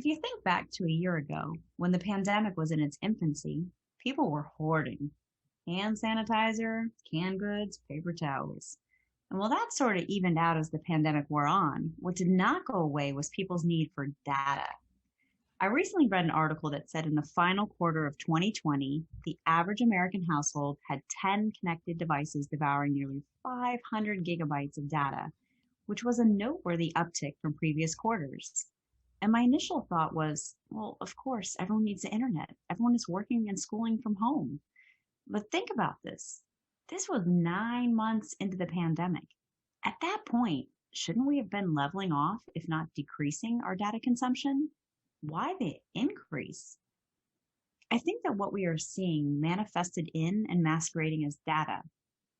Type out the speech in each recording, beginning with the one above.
If you think back to a year ago, when the pandemic was in its infancy, people were hoarding hand sanitizer, canned goods, paper towels. And while that sort of evened out as the pandemic wore on, what did not go away was people's need for data. I recently read an article that said in the final quarter of 2020, the average American household had 10 connected devices devouring nearly 500 gigabytes of data, which was a noteworthy uptick from previous quarters. And my initial thought was, well, of course, everyone needs the internet. Everyone is working and schooling from home. But think about this. This was 9 months into the pandemic. At that point, shouldn't we have been leveling off, if not decreasing, our data consumption? Why the increase? I think that what we are seeing manifested in and masquerading as data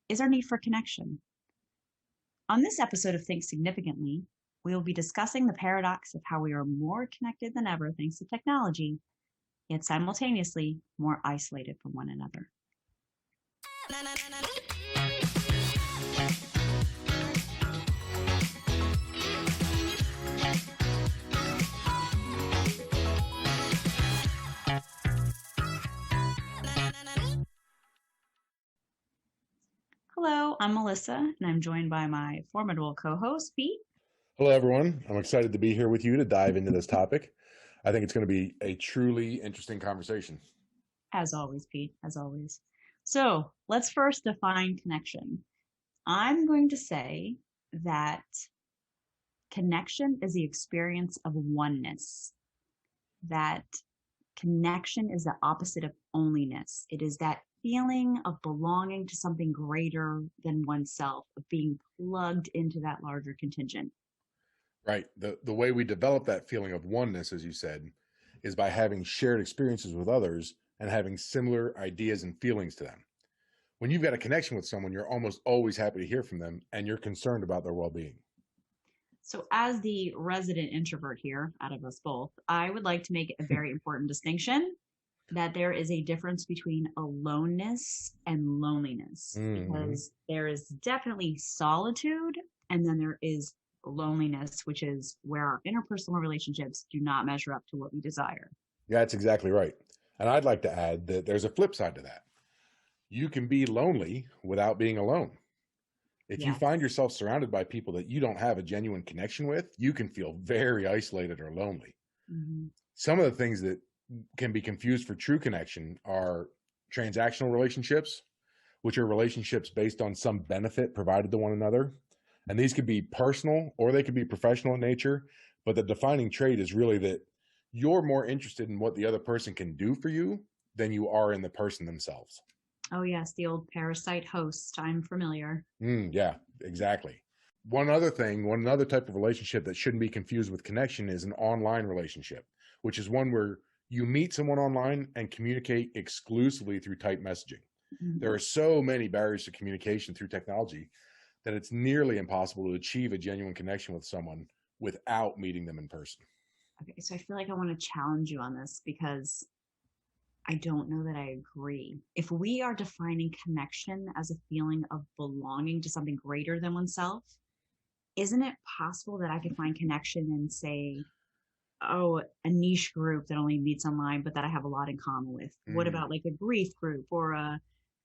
is our need for connection. On this episode of Think Significantly, we will be discussing the paradox of how we are more connected than ever thanks to technology, yet simultaneously more isolated from one another. Hello, I'm Melissa, and I'm joined by my formidable co-host, Pete. Hello, everyone. I'm excited to be here with you to dive into this topic. I think it's going to be a truly interesting conversation. As always, Pete, as always. So let's first define connection. I'm going to say that connection is the experience of oneness, that connection is the opposite of onlyness. It is that feeling of belonging to something greater than oneself, of being plugged into that larger contingent. Right. The way we develop that feeling of oneness, as you said, is by having shared experiences with others and having similar ideas and feelings to them. When you've got a connection with someone, you're almost always happy to hear from them and you're concerned about their well-being. So as the resident introvert here out of us both, I would like to make a very important distinction that there is a difference between aloneness and loneliness, because there is definitely solitude and then there is loneliness, which is where our interpersonal relationships do not measure up to what we desire. Yeah, that's exactly right. And I'd like to add that there's a flip side to that. You can be lonely without being alone. If you find yourself surrounded by people that you don't have a genuine connection with, you can feel very isolated or lonely. Some of the things that can be confused for true connection are transactional relationships, which are relationships based on some benefit provided to one another. And these could be personal or they could be professional in nature. But the defining trait is really that you're more interested in what the other person can do for you than you are in the person themselves. Oh, yes, the old parasite host. I'm familiar. Yeah, exactly. One other type of relationship that shouldn't be confused with connection is an online relationship, which is one where you meet someone online and communicate exclusively through type messaging. There are so many barriers to communication through technology that it's nearly impossible to achieve a genuine connection with someone without meeting them in person. Okay, so I feel like I want to challenge you on this because I don't know that I agree. If we are defining connection as a feeling of belonging to something greater than oneself, isn't it possible that I could find connection in, say, a niche group that only meets online, but that I have a lot in common with? What about like a grief group or a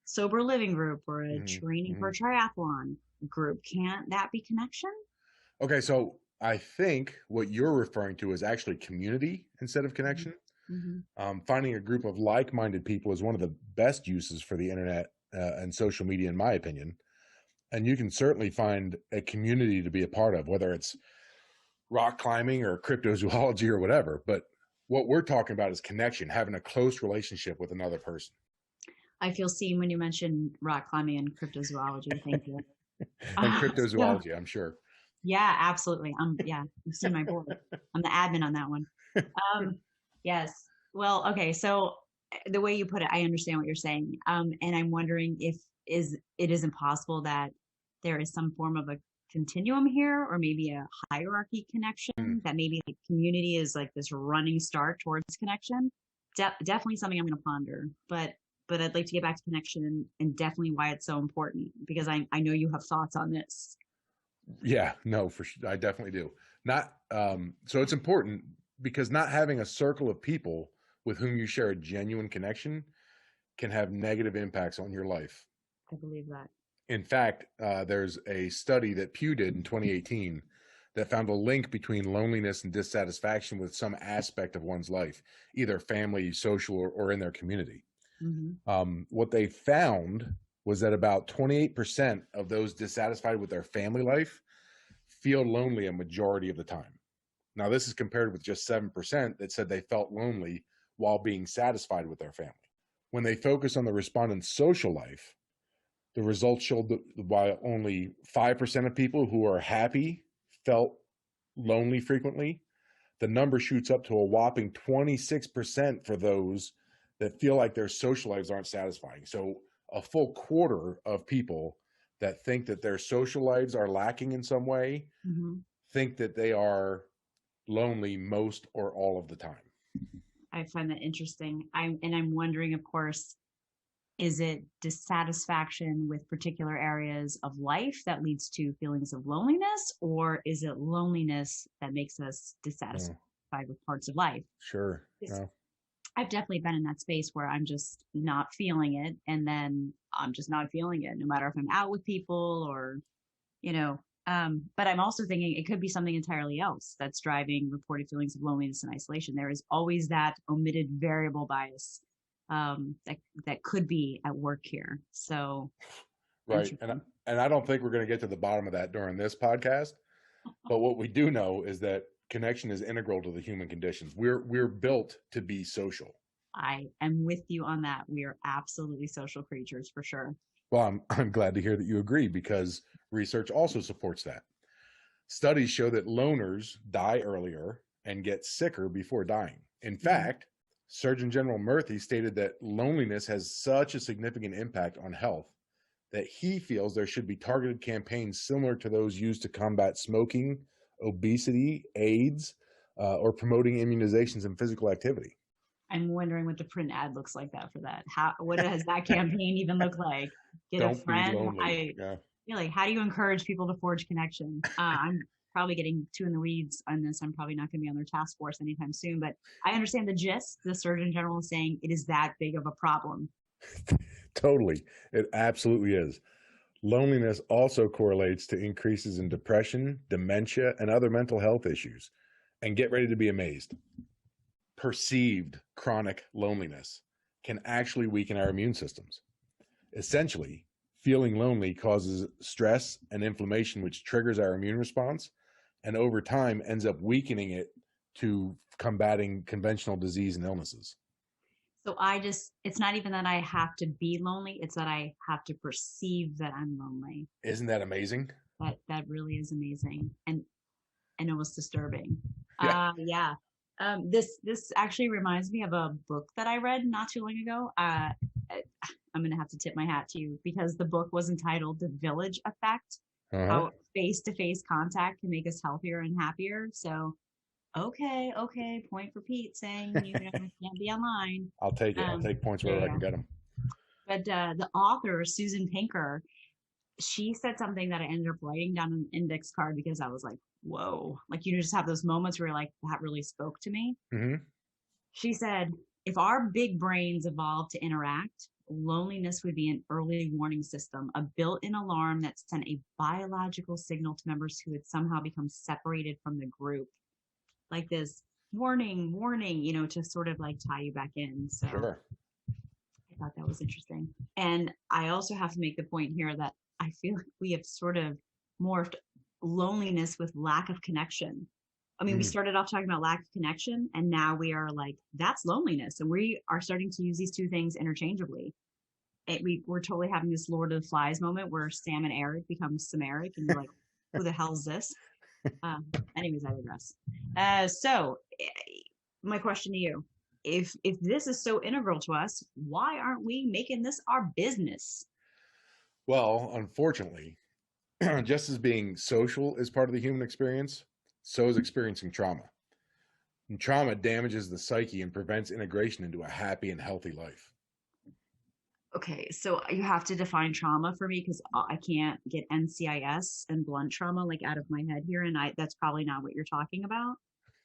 sober living group or a training for a triathlon group? Can't that be connection? Okay, so I think what you're referring to is actually community instead of connection. Finding a group of like-minded people is one of the best uses for the internet and social media, in my opinion. And you can certainly find a community to be a part of, whether it's rock climbing or cryptozoology or whatever. But what we're talking about is connection, having a close relationship with another person. I feel seen when you mention rock climbing and cryptozoology. Thank you. And cryptozoology, I'm sure. Yeah, absolutely. You've seen my board. I'm the admin on that one. Yes. Well, okay. So the way you put it, I understand what you're saying. And I'm wondering if it is impossible that there is some form of a continuum here, or maybe a hierarchy connection, that maybe the community is like this running start towards connection. Definitely something I'm going to ponder, but I'd like to get back to connection and definitely why it's so important, because I know you have thoughts on this. Yeah, no, for sure. I definitely do. Not, so it's important because not having a circle of people with whom you share a genuine connection can have negative impacts on your life. I believe that. In fact, there's a study that Pew did in 2018 that found a link between loneliness and dissatisfaction with some aspect of one's life, either family, social, or in their community. Mm-hmm. What they found was that about 28% of those dissatisfied with their family life feel lonely a majority of the time. Now, this is compared with just 7% that said they felt lonely while being satisfied with their family. When they focus on the respondent's social life, the results showed that while only 5% of people who are happy felt lonely frequently, the number shoots up to a whopping 26% for those that feel like their social lives aren't satisfying. So a full quarter of people that think that their social lives are lacking in some way Mm-hmm. think that they are lonely most or all of the time. I find that interesting. I'm wondering, of course, is it dissatisfaction with particular areas of life that leads to feelings of loneliness, or is it loneliness that makes us dissatisfied with parts of life? Sure. No. I've definitely been in that space where I'm just not feeling it, and then I'm just not feeling it, no matter if I'm out with people or, you know. But I'm also thinking it could be something entirely else that's driving reported feelings of loneliness and isolation. There is always that omitted variable bias that could be at work here. So, right, and I don't think we're going to get to the bottom of that during this podcast. But what we do know is that connection is integral to the human conditions. We're built to be social. I am with you on that. We are absolutely social creatures for sure. Well, I'm glad to hear that you agree, because research also supports that. Studies show that loners die earlier and get sicker before dying. In fact, Surgeon General Murthy stated that loneliness has such a significant impact on health that he feels there should be targeted campaigns similar to those used to combat smoking, obesity, AIDS, or promoting immunizations and physical activity. I'm wondering what the print ad looks like for that. What does that campaign even look like? Get Don't a friend. Be lonely. Really, how do you encourage people to forge connection? I'm probably getting too in the weeds on this. I'm probably not going to be on their task force anytime soon, but I understand the gist. The Surgeon General is saying it is that big of a problem. Totally. It absolutely is. Loneliness also correlates to increases in depression, dementia, and other mental health issues. And get ready to be amazed. Perceived chronic loneliness can actually weaken our immune systems. Essentially, feeling lonely causes stress and inflammation, which triggers our immune response, and over time ends up weakening it to combating conventional disease and illnesses. So it's not even that I have to be lonely, it's that I have to perceive that I'm lonely. Isn't that amazing? That really is amazing and almost disturbing. Yeah. This actually reminds me of a book that I read not too long ago. I'm going to have to tip my hat to you, because the book was entitled The Village Effect, How Face-to-Face Contact Can Make Us Healthier and Happier. So, okay, point for Pete saying you can't be online. I'll take it. I'll take points wherever I can get them. But the author, Susan Pinker, she said something that I ended up writing down on an index card, because I was like, whoa, like you just have those moments where you're like, that really spoke to me. Mm-hmm. She said, if our big brains evolved to interact, loneliness would be an early warning system, a built-in alarm that sent a biological signal to members who had somehow become separated from the group. Like this warning, to sort of like tie you back in. So sure. I thought that was interesting. And I also have to make the point here that I feel like we have sort of morphed loneliness with lack of connection. I mean, we started off talking about lack of connection, and now we are like, that's loneliness. And we are starting to use these two things interchangeably. We're totally having this Lord of the Flies moment where Sam and Eric become Samaric, and you're like, who the hell is this? Anyways, I digress. So my question to you, if this is so integral to us, why aren't we making this our business? Well, unfortunately, just as being social is part of the human experience, so is experiencing trauma. And trauma damages the psyche and prevents integration into a happy and healthy life. Okay, so you have to define trauma for me, because I can't get NCIS and blunt trauma like out of my head here, and that's probably not what you're talking about.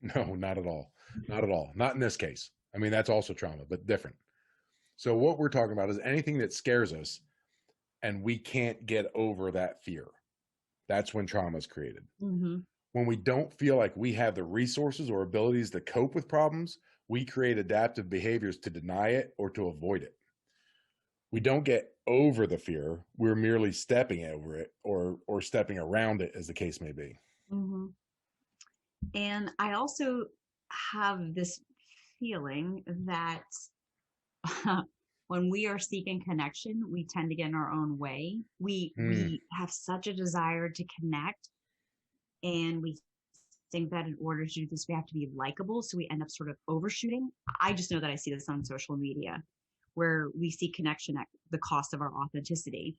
No, not at all. Not at all. Not in this case. I mean, that's also trauma, but different. So what we're talking about is anything that scares us and we can't get over that fear. That's when trauma is created. Mm-hmm. When we don't feel like we have the resources or abilities to cope with problems, we create adaptive behaviors to deny it or to avoid it. We don't get over the fear. We're merely stepping over it or stepping around it, as the case may be. Mm-hmm. And I also have this feeling that when we are seeking connection, we tend to get in our own way. We have such a desire to connect, and we think that in order to do this, we have to be likable. So we end up sort of overshooting. I just know that I see this on social media, where we see connection at the cost of our authenticity.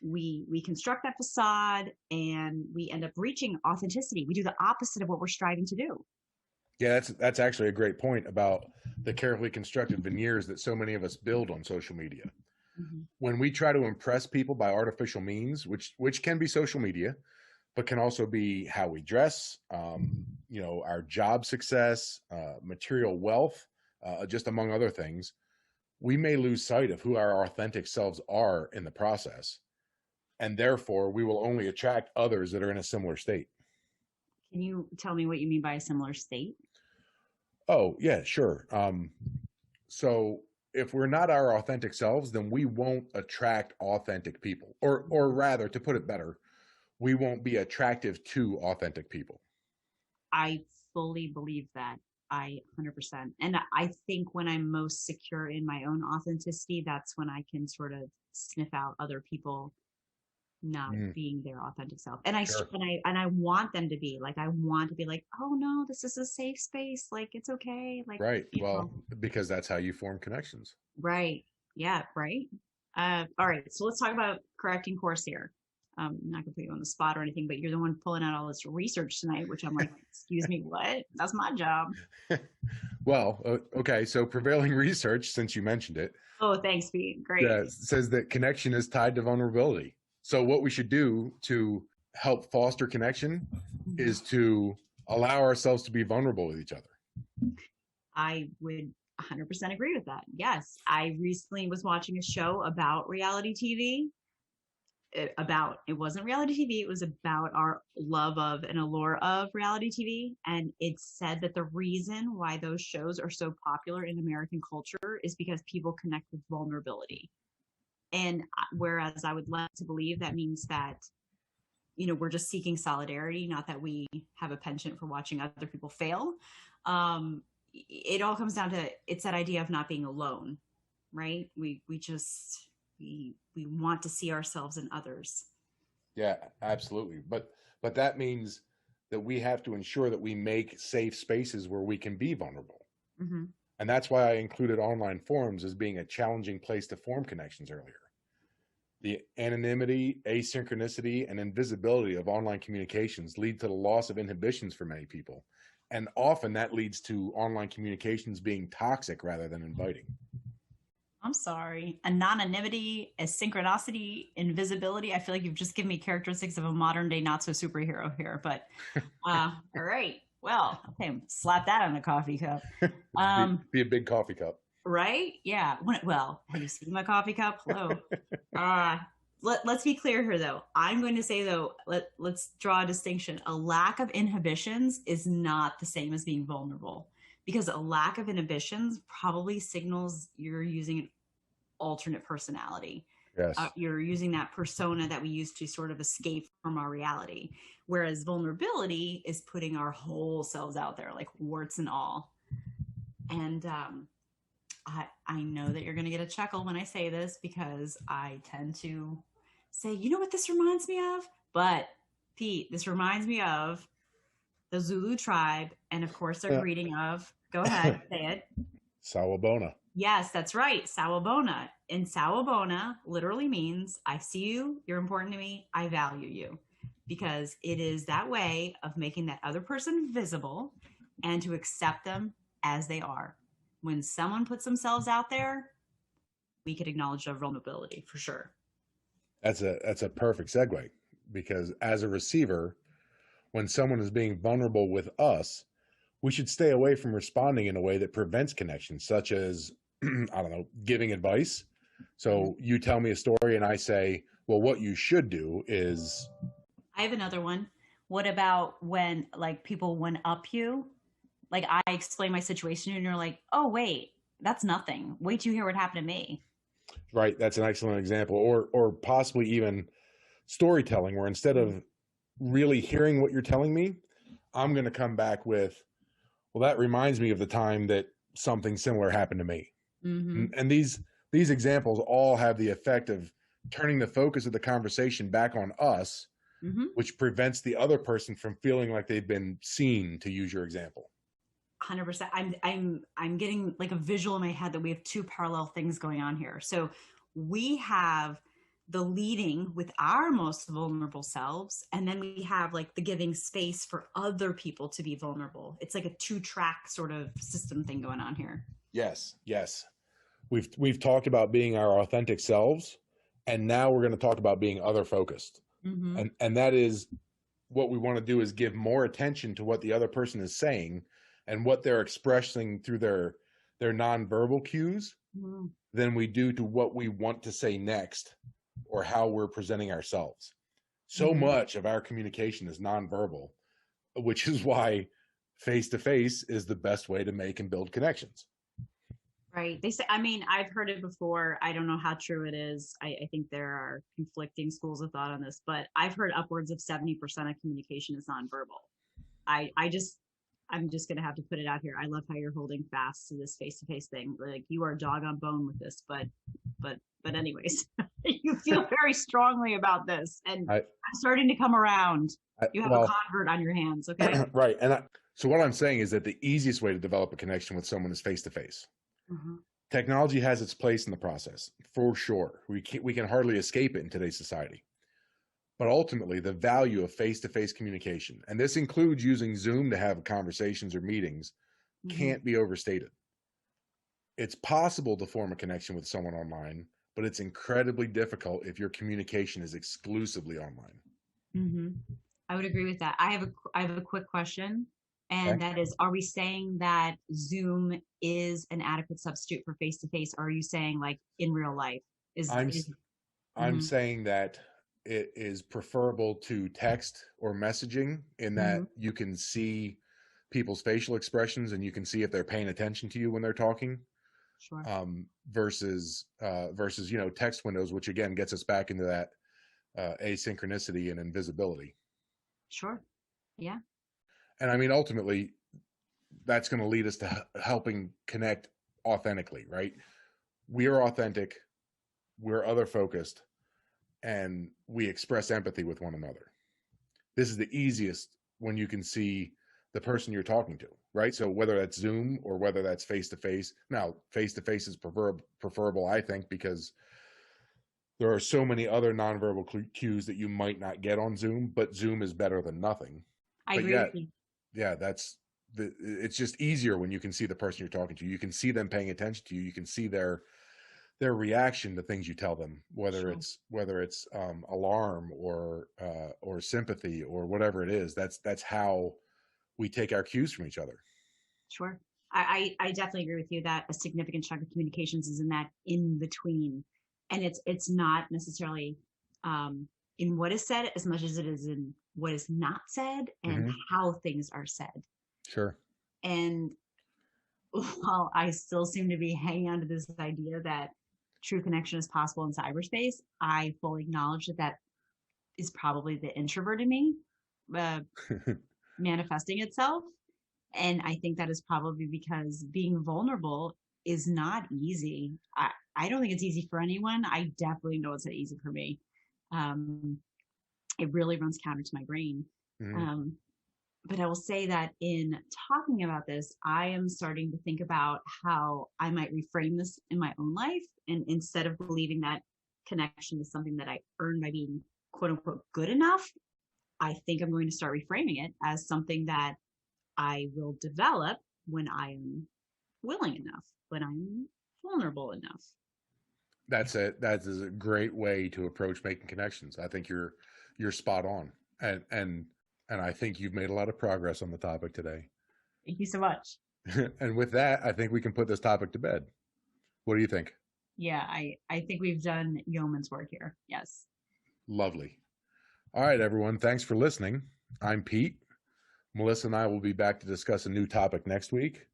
We construct that facade and we end up reaching authenticity. We do the opposite of what we're striving to do. Yeah, that's actually a great point about the carefully constructed veneers that so many of us build on social media. Mm-hmm. When we try to impress people by artificial means, which can be social media, but can also be how we dress, our job success, material wealth, just among other things, we may lose sight of who our authentic selves are in the process. And therefore, we will only attract others that are in a similar state. Can you tell me what you mean by a similar state? Oh, yeah, sure. So if we're not our authentic selves, then we won't attract authentic people. Or rather, to put it better, we won't be attractive to authentic people. I fully believe that. I 100%. And I think when I'm most secure in my own authenticity, that's when I can sort of sniff out other people not being their authentic self. And I want them to be like, I want to be like, oh no, this is a safe space. Like, it's okay. Like, right. Well, because that's how you form connections. Right. Yeah. Right. All right. So let's talk about correcting course here. I'm not gonna put you on the spot or anything, but you're the one pulling out all this research tonight, which I'm like, excuse me, what? That's my job. Well, okay. So prevailing research, since you mentioned it. Oh, thanks, Pete. Great. Says that connection is tied to vulnerability. So what we should do to help foster connection is to allow ourselves to be vulnerable with each other. I would 100% agree with that. Yes. I recently was watching a show about reality TV. It wasn't reality TV. It was about our love of and allure of reality TV. And it said that the reason why those shows are so popular in American culture is because people connect with vulnerability. And whereas I would like to believe that means that, we're just seeking solidarity, not that we have a penchant for watching other people fail. It all comes down to, it's that idea of not being alone, right? We want to see ourselves in others. Yeah, absolutely. But that means that we have to ensure that we make safe spaces where we can be vulnerable. Mm-hmm. And that's why I included online forums as being a challenging place to form connections earlier. The anonymity, asynchronicity, and invisibility of online communications lead to the loss of inhibitions for many people. And often that leads to online communications being toxic rather than inviting. I'm sorry. Anonymity, asynchronicity, invisibility. I feel like you've just given me characteristics of a modern day not so superhero here, but all right. Well, okay, slap that on a coffee cup. Be a big coffee cup. Right? Yeah. Well, have you seen my coffee cup? Hello. Let's be clear here, though. I'm going to say, though, let's draw a distinction. A lack of inhibitions is not the same as being vulnerable, because a lack of inhibitions probably signals you're using an alternate personality. Yes. You're using that persona that we use to sort of escape from our reality. Whereas vulnerability is putting our whole selves out there, like warts and all. And I know that you're going to get a chuckle when I say this, because I tend to say, you know what this reminds me of? But Pete, this reminds me of the Zulu tribe. And of course, they're greeting of, go ahead, say it. Sawubona. Yes, that's right. Sawubona. And Sawubona literally means, I see you, you're important to me, I value you. Because it is that way of making that other person visible and to accept them as they are. When someone puts themselves out there, we could acknowledge their vulnerability for sure. That's a perfect segue, because as a receiver, when someone is being vulnerable with us, we should stay away from responding in a way that prevents connection, such as, I don't know, giving advice. So you tell me a story and I say, well, what you should do is. I have another one. What about when like people one up you? Like I explain my situation and you're like, oh wait, that's nothing. Wait till you hear what happened to me. Right. That's an excellent example. Or possibly even storytelling, where instead of really hearing what you're telling me, I'm going to come back with, well, that reminds me of the time that something similar happened to me. Mm-hmm. And these examples all have the effect of turning the focus of the conversation back on us, Mm-hmm. which prevents the other person from feeling like they've been seen, to use your example. 100%. I'm getting like a visual in my head that we have two parallel things going on here. So we have the leading with our most vulnerable selves, and then we have like the giving space for other people to be vulnerable. It's like a two-track sort of system thing going on here. Yes, yes. We've talked about being our authentic selves, and now we're going to talk about being other focused. Mm-hmm. And that is what we want to do, is give more attention to what the other person is saying and what they're expressing through their nonverbal cues Mm-hmm. than we do to what we want to say next or how we're presenting ourselves. So Mm-hmm. much of our communication is nonverbal, which is why face-to-face is the best way to make and build connections. Right. They say, I mean, I've heard it before. I don't know how true it is. I think there are conflicting schools of thought on this, but I've heard upwards of 70% of communication is nonverbal. I'm just going to have to put it out here. I love how you're holding fast to this face-to-face thing. Like you are dog on bone with this, but anyways, you feel very strongly about this, and I'm starting to come around. You have a convert on your hands. Okay. Right. And so what I'm saying is that the easiest way to develop a connection with someone is face-to-face. Mm-hmm. Technology has its place in the process, for sure. We can hardly escape it in today's society. But ultimately, the value of face-to-face communication, and this includes using Zoom to have conversations or meetings, Mm-hmm. can't be overstated. It's possible to form a connection with someone online, but it's incredibly difficult if your communication is exclusively online. Mm-hmm. I would agree with that. I have a quick question, and that is, are we saying that Zoom is an adequate substitute for face-to-face, or are you saying like in real life? I'm saying that it is preferable to text or messaging, in that you can see people's facial expressions and you can see if they're paying attention to you when they're talking. Sure. Versus text windows, which again gets us back into that asynchronicity and invisibility. Sure. Yeah. And I mean, ultimately, that's going to lead us to helping connect authentically, right? We are authentic, we're other focused, and we express empathy with one another. This is the easiest when you can see the person you're talking to, right? So whether that's Zoom or whether that's face-to-face. Now, face-to-face is preferable, I think, because there are so many other nonverbal cues that you might not get on Zoom, but Zoom is better than nothing. I agree with you. Yeah, it's just easier when you can see the person you're talking to. You can see them paying attention to you. You can see their reaction to things you tell them, whether it's alarm or sympathy or whatever it is. That's how we take our cues from each other. Sure. I definitely agree with you that a significant chunk of communications is in that in between, and it's not necessarily in what is said as much as it is in what is not said and how things are said. Sure. And while I still seem to be hanging on to this idea that true connection is possible in cyberspace, I fully acknowledge that is probably the introvert in me manifesting itself. And I think that is probably because being vulnerable is not easy. I don't think it's easy for anyone. I definitely know it's not easy for me. It really runs counter to my brain. But I will say that in talking about this, I am starting to think about how I might reframe this in my own life. And instead of believing that connection is something that I earn by being quote unquote good enough, I think I'm going to start reframing it as something that I will develop when I am willing enough, when I'm vulnerable enough. That is a great way to approach making connections. I think you're spot on. And I think you've made a lot of progress on the topic today. Thank you so much. And with that, I think we can put this topic to bed. What do you think? Yeah, I think we've done yeoman's work here. Yes. Lovely. All right, everyone. Thanks for listening. I'm Pete. Melissa and I will be back to discuss a new topic next week.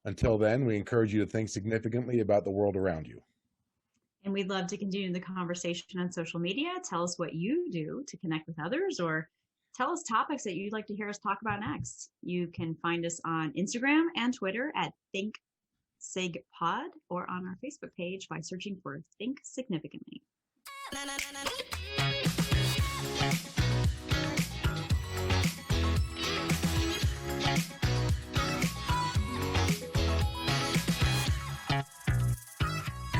Until then, we encourage you to think significantly about the world around you. And we'd love to continue the conversation on social media. Tell us what you do to connect with others, or tell us topics that you'd like to hear us talk about next. You can find us on Instagram and Twitter at ThinkSigPod, or on our Facebook page by searching for Think Significantly.